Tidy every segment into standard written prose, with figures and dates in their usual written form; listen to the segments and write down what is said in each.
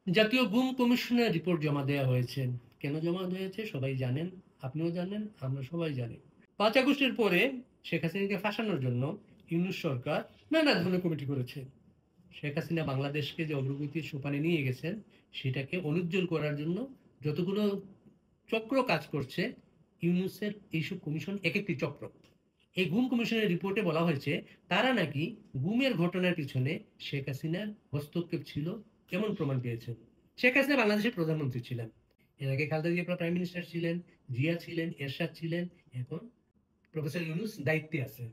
জাতীয় গুম কমিশনের রিপোর্ট জমা দেওয়া হয়েছে। কেন জমা হয়েছে সবাই জানেন, আপনিও জানেন, আমরা সবাই জানি। ৫ আগস্টের পরে শেখ হাসিনাকে ফাঁসানোর জন্য ইউনূস সরকার নানা ধরনের কমিটি করেছে। শেখ হাসিনা বাংলাদেশকে যে অগ্রগতির সোপানে নিয়ে গেছেন সেটাকে অনুজ্জ্বল করার জন্য যতগুলো চক্র কাজ করছে, ইউনূসের এইসব কমিশন এক একটি চক্র। এই গুম কমিশনের রিপোর্টে বলা হয়েছে তারা নাকি গুমের ঘটনার পিছনে শেখ হাসিনার হস্তক্ষেপ ছিল কেমন প্রমাণ পেয়েছেন। শেখ হাসিনা বাংলাদেশের প্রধানমন্ত্রী ছিলেন, এর আগে খালেদা জিয়া প্রাইম মিনিস্টার ছিলেন, জিয়া ছিলেন, এরশাদ ছিলেন, এখন প্রফেসর ইউনূস দায়িত্বে আছেন।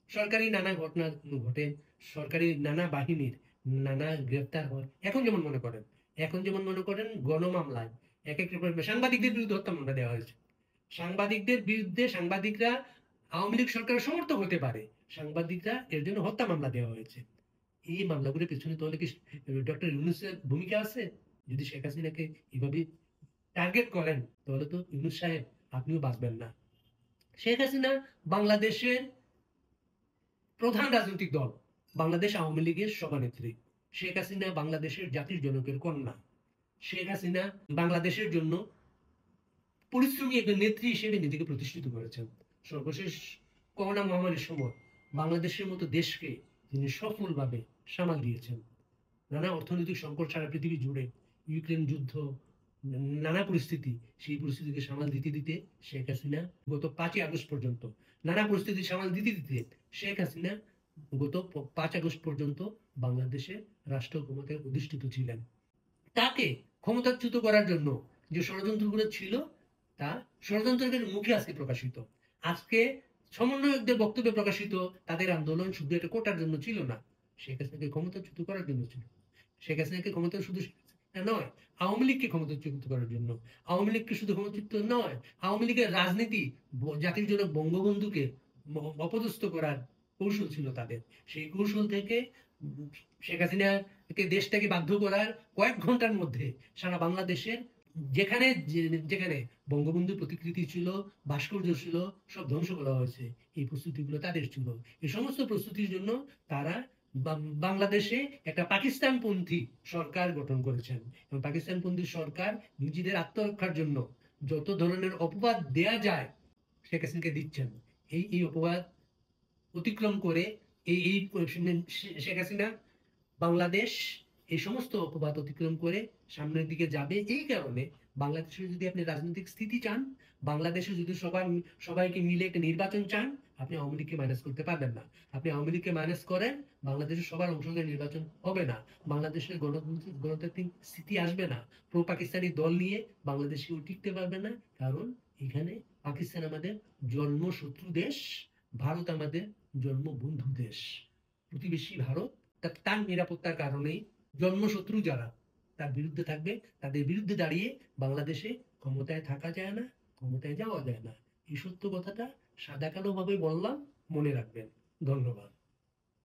সরকারি নানা ঘটনা ঘটে, সরকারি নানা বাহিনীর নানা গ্রেফতার হয়। এখন যেমন মনে করেন গণমামলায় এক এক সাংবাদিকদের বিরুদ্ধে হত্যা মামলা দেওয়া হয়েছে। সাংবাদিকদের বিরুদ্ধে সাংবাদিকরা আওয়ামী লীগ সরকারের সমর্থক হতে পারে, সাংবাদিকরা এর জন্য হত্যা মামলা দেওয়া হয়েছে। এই মামলাগুলোর পেছনে তাহলে কি ডক্টর ইউনূসের ভূমিকা আছে? যদি শেখ হাসিনাকে এভাবে টার্গেট করেন তাহলে তো ইউনূস সাহেব আপনিও বাঁচবেন না। শেখ হাসিনা বাংলাদেশের প্রধান রাজনৈতিক দল বাংলাদেশ আওয়ামী লীগের সভানেত্রী। শেখ হাসিনা বাংলাদেশের জাতির জনকের কন্যা। শেখ হাসিনা বাংলাদেশের জন্য পরিশ্রমী একজন নেত্রী হিসেবে নিজেকে প্রতিষ্ঠিত করেছেন। সর্বশেষ করোনা মহামারীর সময় বাংলাদেশের মতো দেশকে তিনি সফলভাবে সামাল দিয়েছেন। নানা অর্থনৈতিক সংকট সারা পৃথিবী জুড়ে, ইউক্রেন যুদ্ধ, নানা পরিস্থিতি, সেই পরিস্থিতিকে সামাল দিতে দিতে শেখ হাসিনা গত 5ই আগস্ট পর্যন্ত নানা পরিস্থিতি সামাল দিতে দিতে শেখ হাসিনা গত 5 আগস্ট পর্যন্ত বাংলাদেশে রাষ্ট্র ক্ষমতায় অধিষ্ঠিত ছিলেন। তাকে ক্ষমতাচ্যুত করার জন্য যে ষড়যন্ত্রগুলো ছিল তা ষড়যন্ত্রের মুখে আজকে প্রকাশিত। আজকে সমন্বয়কদের বক্তব্যে প্রকাশিত তাদের আন্দোলন শুধু একটা কোটার জন্য ছিল না, শেখ হাসিনাকে ক্ষমতাচ্যুত করার জন্য ছিল। শেখ হাসিনাকে ক্ষমতা শুধু নয়, আওয়ামী লীগকে ক্ষমতাচ্যুত করার জন্য। আওয়ামী লীগকে শুধু ক্ষমতাচ্যুত নয়, আওয়ামী লীগের রাজনীতি জাতির জনক বঙ্গবন্ধুকে অপদস্থ করার কৌশল ছিল তাদের। সেই কৌশল থেকে শেখ হাসিনাকে দেশটাকে বাধ্য করার কয়েক ঘন্টার মধ্যে সারা বাংলাদেশের যেখানে যেখানে বঙ্গবন্ধুর প্রতিকৃতি ছিল, ভাস্কর্য ছিল, সব ধ্বংস করা হয়েছে। এই প্রস্তুতিগুলো তাদের ছিল। এই সমস্ত প্রস্তুতির জন্য তারা বাংলাদেশে একটা পাকিস্তানপন্থী সরকার গঠন করেছেন এবং পাকিস্তানপন্থী সরকার নিজেদের আত্মরক্ষার জন্য যত ধরনের অপবাদ দেয়া যায় শেখ হাসিনাকে দিচ্ছেন। এই অপবাদ অতিক্রম করে এই শেখ হাসিনা বাংলাদেশ এই সমস্ত অপবাদ অতিক্রম করে সামনের দিকে যাবে। এই কারণে বাংলাদেশে যদি আপনি রাজনৈতিক স্থিতি চান, বাংলাদেশে যদি সবাইকে মিলে একটা নির্বাচন চান, আপনি আওয়ামী লীগকে ম্যানেজ করতে পারবেন না। আপনি আওয়ামী লীগকে ম্যানেজ করেন, বাংলাদেশের সবার অংশগ্রহণে নির্বাচন হবে না, বাংলাদেশের গণতান্ত্রিক স্থিতি আসবে না, প্রো পাকিস্তানি দল নিয়ে বাংলাদেশ কেউ টিকতে পারবে না। কারণ এখানে পাকিস্তান আমাদের জন্মশত্রু দেশ, ভারত আমাদের জন্মবন্ধু দেশ। প্রতিবেশী ভারত তার নিরাপত্তার কারণেই জন্মশত্রু যারা তার বিরুদ্ধে থাকবে, তাদের বিরুদ্ধে দাঁড়িয়ে বাংলাদেশে ক্ষমতায় থাকা যায় না, ক্ষমতায় যাওয়া যায় না। এই সত্য কথাটা সাদা কালো ভাবে বললাম, মনে রাখবেন। ধন্যবাদ।